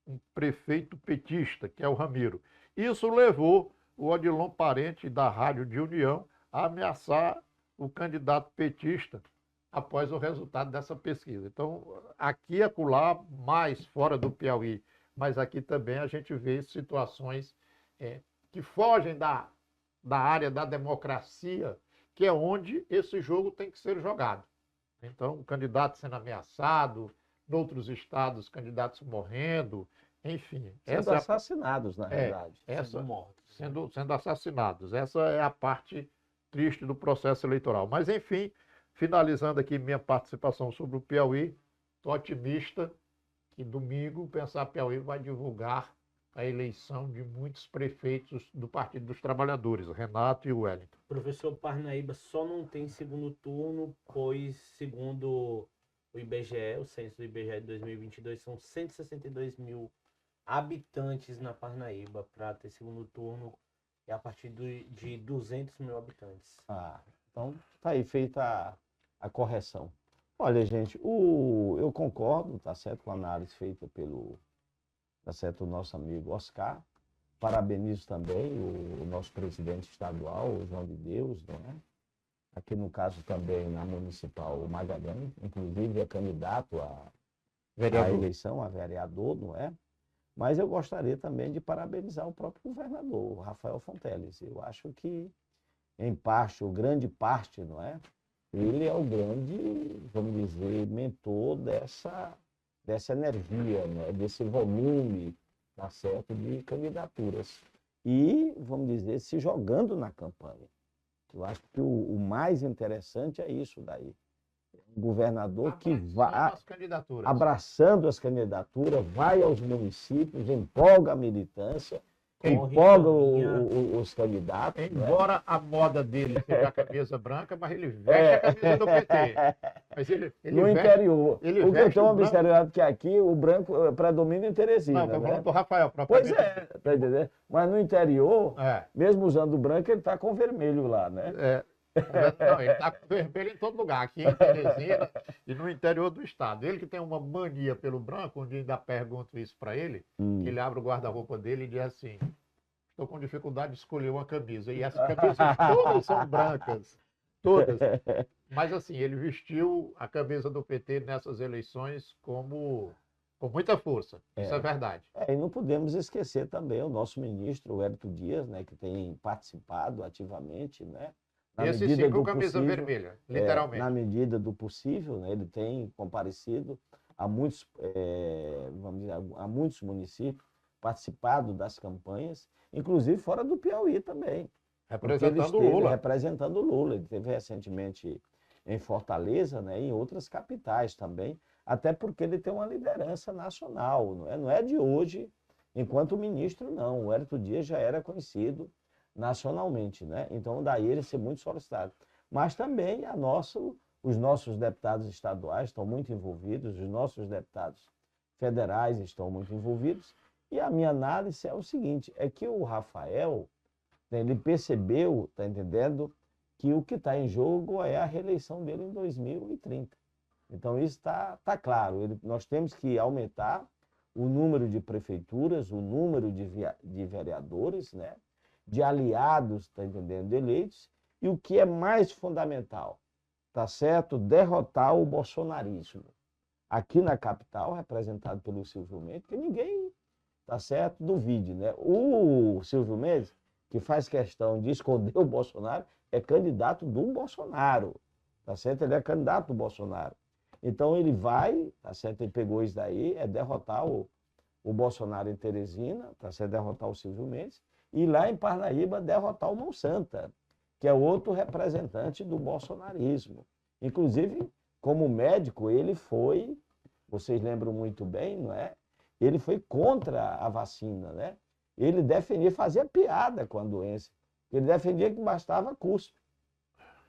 um prefeito petista, que é o Ramiro. Isso levou o Odilon Parente, da Rádio de União, a ameaçar o candidato petista após o resultado dessa pesquisa. Então, aqui e acolá, mais fora do Piauí, mas aqui também a gente vê situações que fogem da área da democracia, que é onde esse jogo tem que ser jogado. Então, o candidato sendo ameaçado, em outros estados, candidatos morrendo, enfim. Sendo assassinados, na verdade. Sendo mortos. Sendo assassinados. Essa é a parte triste do processo eleitoral. Mas, enfim, finalizando aqui minha participação sobre o Piauí, estou otimista que domingo o Pensar Piauí vai divulgar a eleição de muitos prefeitos do Partido dos Trabalhadores, Renato e Wellington. Professor, Parnaíba só não tem segundo turno, pois, segundo o IBGE, o censo do IBGE de 2022, são 162 mil habitantes na Parnaíba. Para ter segundo turno é a partir de 200 mil habitantes. Então está aí feita a correção. Olha, gente, eu concordo, tá certo, com a análise feita pelo o nosso amigo Oscar. Parabenizo também o nosso presidente estadual, o João de Deus, não é? Aqui no caso também na municipal, o Magalhães, inclusive é candidato à eleição, a vereador, não é? Mas eu gostaria também de parabenizar o próprio governador, o Rafael Fonteles. Eu acho que, em parte, ou grande parte, não é? Ele é o grande, vamos dizer, mentor dessa energia, né? Desse volume, tá certo, de candidaturas. E, vamos dizer, se jogando na campanha. Eu acho que o mais interessante é isso daí. Um governador que vai abraçando as candidaturas, vai aos municípios, empolga a militância, empolga os candidatos. Embora, né, a moda dele seja a camisa branca, mas ele veste a camisa do PT. Mas ele no veste, interior. Ele o que eu veste tenho o branco. observado que aqui o branco predomina em Teresina. Não, estou né? falando do Rafael. Pois é, tá entendendo? Mas no interior, mesmo usando o branco, ele está com vermelho lá, né? Não, ele está com vermelho em todo lugar, aqui em Teresina e no interior do estado. Ele que tem uma mania pelo branco, onde ainda pergunto isso para ele, que ele abre o guarda-roupa dele e diz assim: estou com dificuldade de escolher uma camisa. E essas camisas todas são brancas. Todas. Mas assim, ele vestiu a camisa do PT nessas eleições com muita força. Isso é verdade. E não podemos esquecer também o nosso ministro, o Hélio Dias, né, que tem participado ativamente, né? Esse sim com camisa vermelha, literalmente. Na medida do possível, né, ele tem comparecido a muitos, vamos dizer, a muitos municípios, participado das campanhas, inclusive fora do Piauí também. Representando o Lula. Representando o Lula. Ele esteve recentemente em Fortaleza, né, e em outras capitais também, até porque ele tem uma liderança nacional. Não é de hoje, enquanto ministro, não. O Hélio Dias já era conhecido nacionalmente, né? Então, daí ele ser muito solicitado. Mas também os nossos deputados estaduais estão muito envolvidos, os nossos deputados federais estão muito envolvidos. E a minha análise é o seguinte, é que o Rafael, ele percebeu, tá entendendo, que o que está em jogo é a reeleição dele em 2030. Então, isso está claro. Nós temos que aumentar o número de prefeituras, o número de vereadores, né? De aliados, tá entendendo, eleitos, e o que é mais fundamental, tá certo? Derrotar o bolsonarismo. Aqui na capital, representado pelo Silvio Mendes, que ninguém, tá certo, duvide, né? O Silvio Mendes, que faz questão de esconder o Bolsonaro, é candidato do Bolsonaro, tá certo? Ele é candidato do Bolsonaro. Então ele vai, tá certo? Ele pegou isso daí, é derrotar o Bolsonaro em Teresina, tá certo? Derrotar o Silvio Mendes, e lá em Parnaíba derrotar o Monsanto, que é outro representante do bolsonarismo. Inclusive, como médico, ele foi, vocês lembram muito bem, não é? Ele foi contra a vacina, né? Ele defendia, fazia piada com a doença. Ele defendia que bastava cuspe,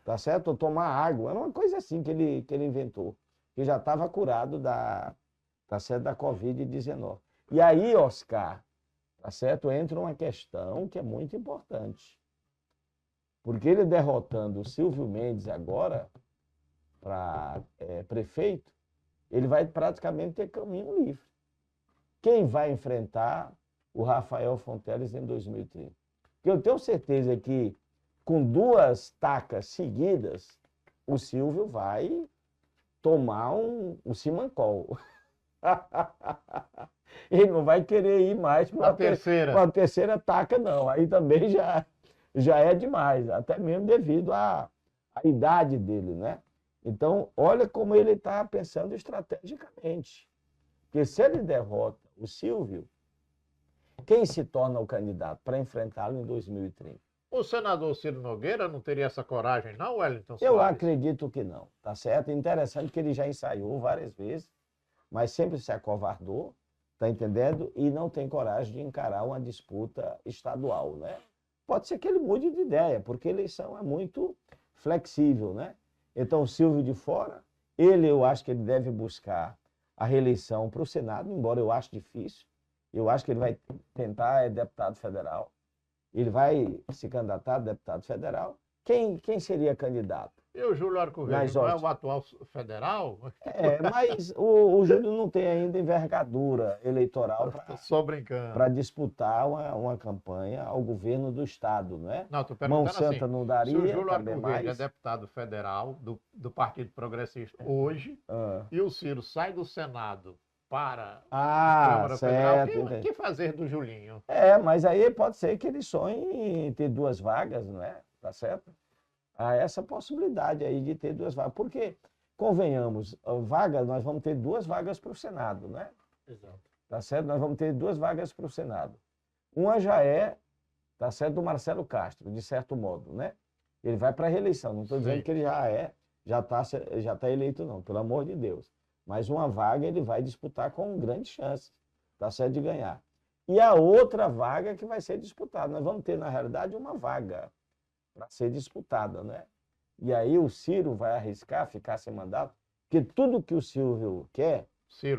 tá certo? Ou tomar água. Era uma coisa assim que ele inventou, que já estava curado tá certo, da Covid-19. E aí, Oscar, tá certo? Entra uma questão que é muito importante. Porque ele derrotando o Silvio Mendes agora para prefeito, ele vai praticamente ter caminho livre. Quem vai enfrentar o Rafael Fonteles em 2030? Porque eu tenho certeza que com 2 tacas seguidas, o Silvio vai tomar um simancol. Ele não vai querer ir mais para a terceira taca, não. Aí também já é demais, até mesmo devido à idade dele, né? Então, olha como ele está pensando estrategicamente. Porque se ele derrota o Silvio, quem se torna o candidato para enfrentá-lo em 2030? O senador Ciro Nogueira não teria essa coragem, não, Wellington Soares? Eu acredito que não, tá certo? Interessante que ele já ensaiou várias vezes, mas sempre se acovardou, tá entendendo? E não tem coragem de encarar uma disputa estadual, né? Pode ser que ele mude de ideia, porque a eleição é muito flexível, né? Então, o Silvio de fora, eu acho que ele deve buscar a reeleição para o Senado, embora eu acho difícil. Eu acho que ele vai tentar deputado federal. Ele vai se candidatar a deputado federal. Quem seria candidato? E o Júlio Arco Verde não é o atual federal? Mas o Júlio não tem ainda envergadura eleitoral para disputar uma campanha ao governo do Estado, não é? Não, estou perguntando Monsanto assim, não daria, se o Júlio também Arco Verde mais. é deputado federal do Partido Progressista hoje, e o Ciro sai do Senado para a Câmara Federal, o que fazer do Julinho? Mas aí pode ser que ele sonhe em ter 2 vagas, não é? Tá certo? Há essa possibilidade aí de ter 2 vagas. Porque convenhamos, vaga, nós vamos ter 2 vagas para o Senado, né? Exato. Tá certo? Nós vamos ter 2 vagas para o Senado. Uma já é, tá certo, do Marcelo Castro, de certo modo, né? Ele vai para a reeleição, não estou dizendo que ele já tá eleito não, pelo amor de Deus. Mas uma vaga ele vai disputar com grande chance, tá certo, de ganhar. E a outra vaga que vai ser disputada, nós vamos ter na realidade uma vaga para ser disputada, né? E aí o Ciro vai arriscar ficar sem mandato, porque tudo que o Silvio quer,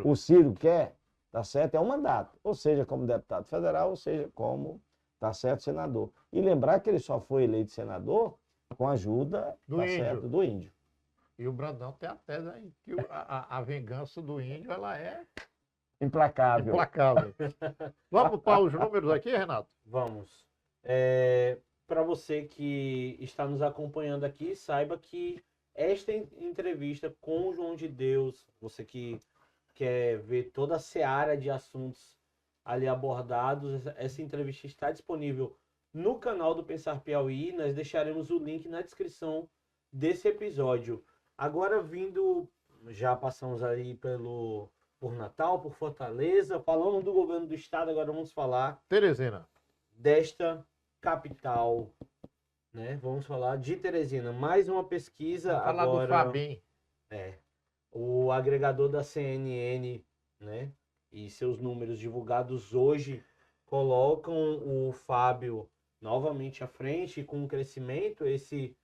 o Ciro quer, tá certo, é um mandato, ou seja, como deputado federal, ou seja, como, tá certo, senador. E lembrar que ele só foi eleito senador com a ajuda, tá certo, do índio. E o Brandão tem a tese aí que a vingança do índio ela é implacável. Vamos para os números aqui, Renato? Vamos. Para você que está nos acompanhando aqui, saiba que esta entrevista com o João de Deus, você que quer ver toda a seara de assuntos ali abordados, essa entrevista está disponível no canal do Pensar Piauí. Nós deixaremos o link na descrição desse episódio. Agora já passamos aí por Natal, por Fortaleza, falamos do governo do estado, agora vamos falar Teresina, desta capital, né? Vamos falar de Teresina. Mais uma pesquisa. vamos falar agora do Fabim. O agregador da CNN, né? E seus números divulgados hoje colocam o Fábio novamente à frente com um crescimento esse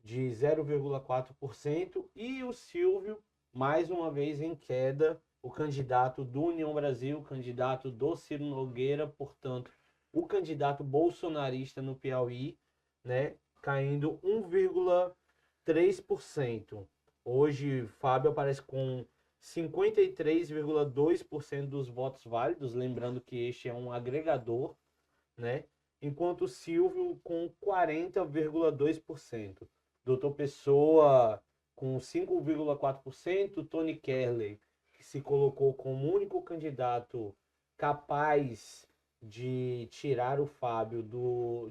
de 0,4% e o Silvio mais uma vez em queda, o candidato do União Brasil, o candidato do Ciro Nogueira, portanto, o candidato bolsonarista no Piauí, né, caindo 1,3%. Hoje, Fábio aparece com 53,2% dos votos válidos, lembrando que este é um agregador, né? Enquanto Silvio com 40,2%. Doutor Pessoa com 5,4%, Tony Kerley, que se colocou como único candidato capaz de tirar o Fábio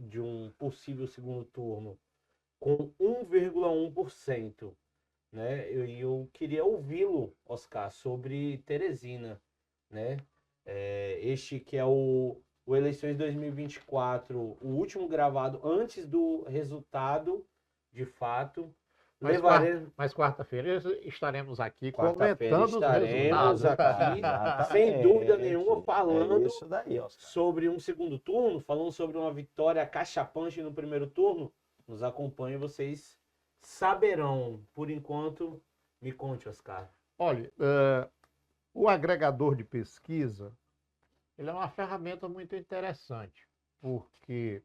de um possível segundo turno, com 1,1%. Né? Eu queria ouvi-lo, Oscar, sobre Teresina, né? Este que é o Eleições 2024, o último gravado antes do resultado, de fato. Mas quarta-feira estaremos aqui Quarta-feira comentando os resultados. aqui, sem dúvida nenhuma, falando isso daí, Oscar, sobre um segundo turno, falando sobre uma vitória cachapante no primeiro turno. Nos acompanhe, vocês saberão. Por enquanto, me conte, Oscar. Olha, o agregador de pesquisa, ele é uma ferramenta muito interessante, porque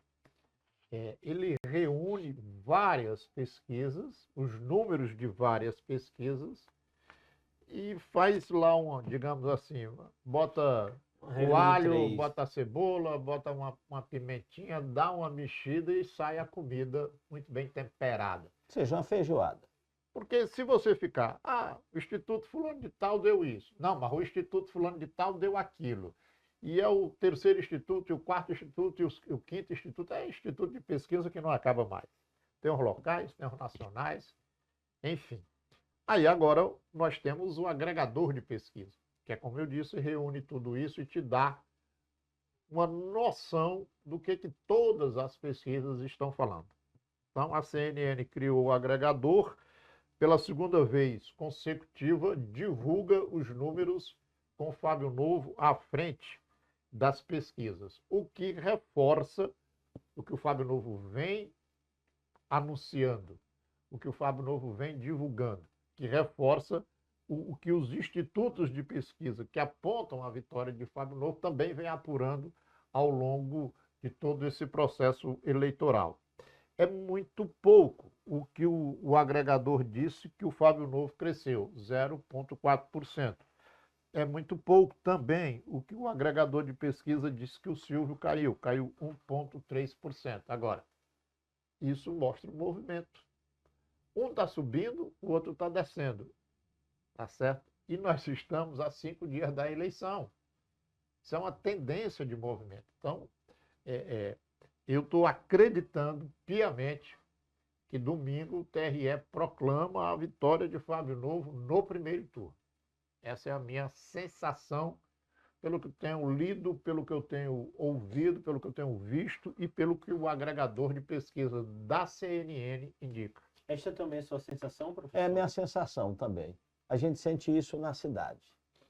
ele reúne várias pesquisas, os números de várias pesquisas, e faz lá digamos assim, bota o alho, bota a cebola, bota uma pimentinha, dá uma mexida e sai a comida muito bem temperada. Ou seja, uma feijoada. Porque se você ficar, o Instituto Fulano de Tal deu isso. Não, mas o Instituto Fulano de Tal deu aquilo. E é o terceiro instituto, e o quarto instituto, e o quinto instituto. É instituto de pesquisa que não acaba mais. Tem os locais, tem os nacionais, enfim. Aí agora nós temos o agregador de pesquisa, que é, como eu disse, reúne tudo isso e te dá uma noção do que todas as pesquisas estão falando. Então, a CNN criou o agregador, pela segunda vez consecutiva, divulga os números com o Fábio Novo à frente das pesquisas, o que reforça o que o Fábio Novo vem anunciando, o que o Fábio Novo vem divulgando, que reforça o que os institutos de pesquisa que apontam a vitória de Fábio Novo também vem apurando ao longo de todo esse processo eleitoral. É muito pouco o que o agregador disse que o Fábio Novo cresceu, 0,4%. É muito pouco também o que o agregador de pesquisa disse que o Silvio caiu 1,3%. Agora, isso mostra o movimento. Um está subindo, o outro está descendo. Tá certo? E nós estamos a 5 dias da eleição. Isso é uma tendência de movimento. Então, eu estou acreditando piamente que domingo o TRE proclama a vitória de Fábio Novo no primeiro turno. Essa é a minha sensação, pelo que eu tenho lido, pelo que eu tenho ouvido, pelo que eu tenho visto e pelo que o agregador de pesquisa da CNN indica. Esta também é a sua sensação, professor? É a minha sensação também. A gente sente isso na cidade,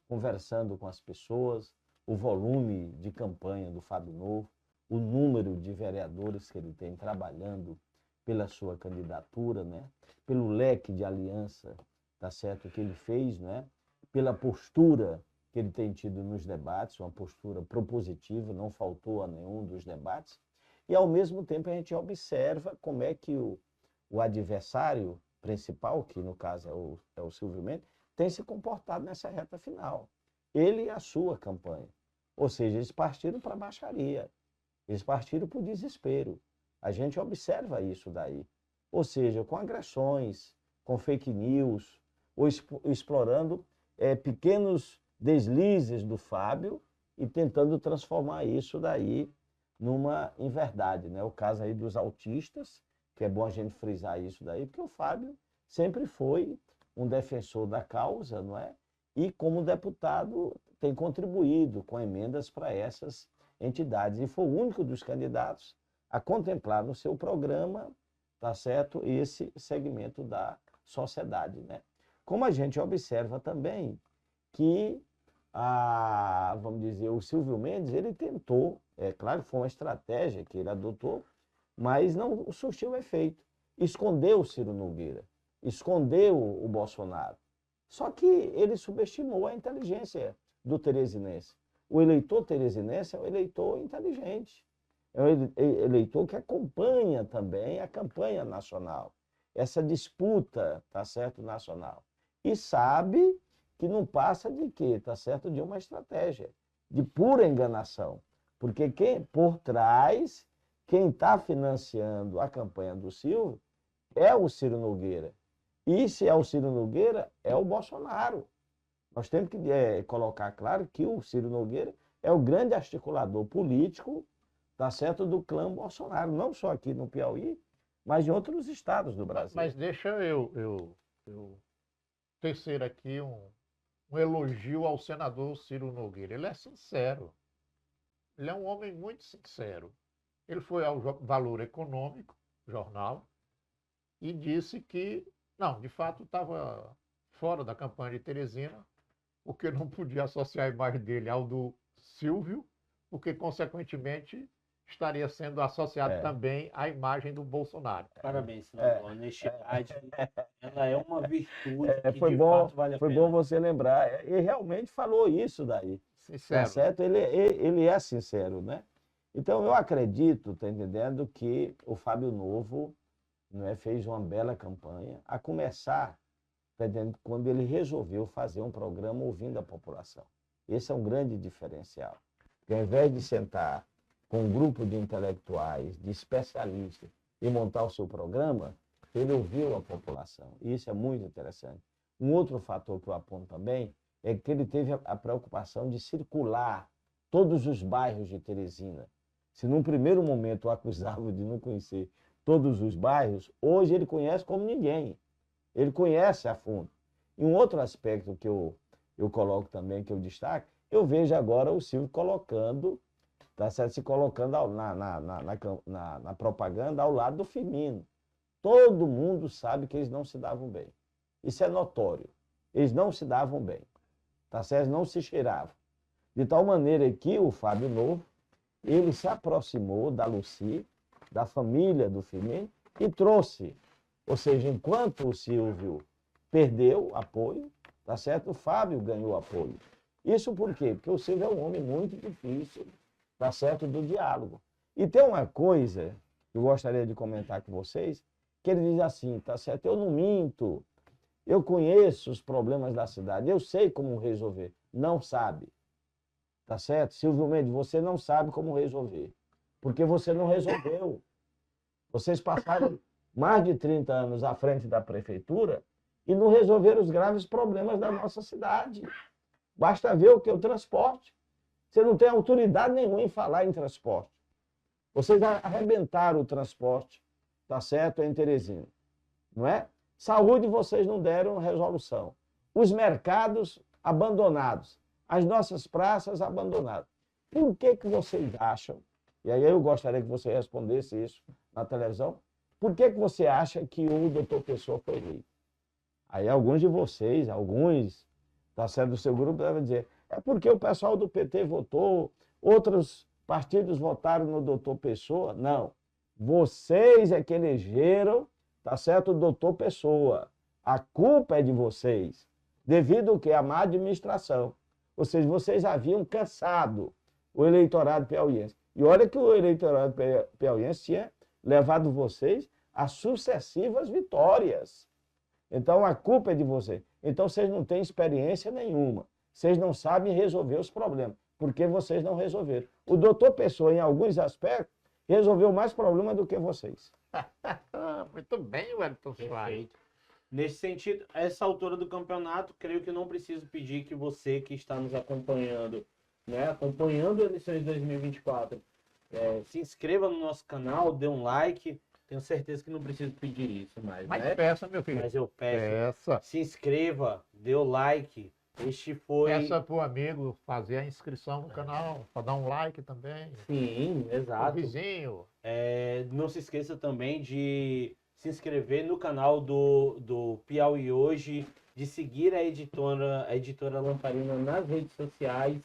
conversando com as pessoas, o volume de campanha do Fábio Novo, o número de vereadores que ele tem trabalhando pela sua candidatura, né? Pelo leque de aliança, tá certo, que ele fez, né? Pela postura que ele tem tido nos debates, uma postura propositiva, não faltou a nenhum dos debates, e ao mesmo tempo a gente observa como é que o adversário principal, que no caso é o Silvio Mendes, tem se comportado nessa reta final. Ele e a sua campanha. Ou seja, eles partiram para a baixaria, eles partiram para o desespero. A gente observa isso daí. Ou seja, com agressões, com fake news, ou explorando pequenos deslizes do Fábio e tentando transformar isso daí em verdade, né? O caso aí dos autistas, que é bom a gente frisar isso daí, porque o Fábio sempre foi um defensor da causa, não é? E como deputado tem contribuído com emendas para essas entidades e foi o único dos candidatos a contemplar no seu programa, tá certo, esse segmento da sociedade, né? Como a gente observa também que vamos dizer, o Silvio Mendes, ele tentou, é claro que foi uma estratégia que ele adotou, mas não surtiu efeito. Escondeu o Ciro Nogueira, escondeu o Bolsonaro. Só que ele subestimou a inteligência do teresinense. O eleitor teresinense é um eleitor inteligente, é um eleitor que acompanha também a campanha nacional, essa disputa, tá certo, nacional. E sabe que não passa de quê? Tá certo? De uma estratégia, de pura enganação. Porque por trás, quem está financiando a campanha do Silvio é o Ciro Nogueira. E se é o Ciro Nogueira, é o Bolsonaro. Nós temos que colocar claro que o Ciro Nogueira é o grande articulador político, tá certo, do clã Bolsonaro, não só aqui no Piauí, mas em outros estados do Brasil. Mas deixa eu tecer aqui um elogio ao senador Ciro Nogueira. Ele é sincero. Ele é um homem muito sincero. Ele foi ao Valor Econômico, jornal, e disse que, não, de fato estava fora da campanha de Teresina, porque não podia associar a imagem dele ao do Silvio, porque, consequentemente, estaria sendo associado também à imagem do Bolsonaro. Parabéns, senador. A honestidade, ela é uma virtude que foi de bom, fato vale a foi pena. bom você lembrar. E realmente falou isso daí. Sincero. Tá certo? Ele é sincero, né? Então, eu acredito, tá entendendo, que o Fábio Novo, né, fez uma bela campanha, a começar, tá entendendo, quando ele resolveu fazer um programa ouvindo a população. Esse é um grande diferencial. Porque ao invés de sentar com um grupo de intelectuais, de especialistas, e montar o seu programa, ele ouviu a população. E isso é muito interessante. Um outro fator que eu aponto também é que ele teve a preocupação de circular todos os bairros de Teresina. Se num primeiro momento o acusava de não conhecer todos os bairros, hoje ele conhece como ninguém. Ele conhece a fundo. E um outro aspecto que eu coloco também, que eu destaco, eu vejo agora o Silvio colocando, tá certo? Se colocando na propaganda ao lado do Firmino. Todo mundo sabe que eles não se davam bem. Isso é notório. Eles não se davam bem. Tá certo? Não se cheiravam. De tal maneira que o Fábio Novo, ele se aproximou da Lucy, da família do Firmino, e trouxe. Ou seja, enquanto o Silvio perdeu apoio, tá certo? O Fábio ganhou apoio. Isso por quê? Porque o Silvio é um homem muito difícil, tá certo, do diálogo. E tem uma coisa que eu gostaria de comentar com vocês, que ele diz assim, tá certo? Eu não minto, eu conheço os problemas da cidade, eu sei como resolver. Não sabe, tá certo? Silvio Mendes, você não sabe como resolver, porque você não resolveu. Vocês passaram mais de 30 anos à frente da prefeitura e não resolveram os graves problemas da nossa cidade. Basta ver o que é o transporte. Você não tem autoridade nenhuma em falar em transporte. Vocês arrebentaram o transporte, tá certo, em Teresina. não é? Saúde, vocês não deram resolução. Os mercados abandonados. As nossas praças abandonadas. Por que vocês acham, e aí eu gostaria que você respondesse isso na televisão, por que você acha que o doutor Pessoa foi eleito? Aí alguns de vocês, alguns, tá certo, do seu grupo, devem dizer, é porque o pessoal do PT votou, outros partidos votaram no doutor Pessoa. Não. Vocês é que elegeram, tá certo, o doutor Pessoa. A culpa é de vocês, devido ao que? A má administração. Ou seja, vocês haviam cansado o eleitorado piauiense. E olha que o eleitorado piauiense tinha levado vocês a sucessivas vitórias. Então a culpa é de vocês. Então vocês não têm experiência nenhuma. Vocês não sabem resolver os problemas, porque vocês não resolveram. O doutor Pessoa, em alguns aspectos, resolveu mais problemas do que vocês. Muito bem, Wellington Soares. Nesse sentido, essa altura do campeonato, creio que não preciso pedir que você que está nos acompanhando, né, acompanhando a eleições de 2024, se inscreva no nosso canal, dê um like. Tenho certeza que não preciso pedir isso mais, Mas né? peça, meu filho. Mas eu peço. Peça. Se inscreva, dê o like. Este foi... Peça para o amigo fazer a inscrição no canal, para dar um like também. Sim, O exato. vizinho. Não se esqueça também de se inscrever no canal do Piauí Hoje, de seguir a editora Lamparina nas redes sociais.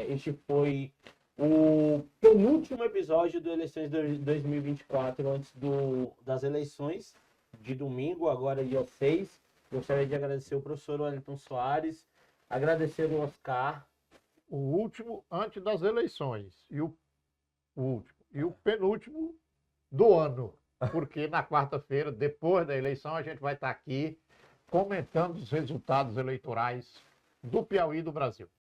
Este foi o penúltimo episódio do Eleições 2024, antes das eleições de domingo, agora dia 6. Gostaria de agradecer o professor Wellington Soares, agradecer o Oscar. O último antes das eleições. E o último. E o penúltimo do ano. Porque na quarta-feira, depois da eleição, a gente vai estar aqui comentando os resultados eleitorais do Piauí e do Brasil.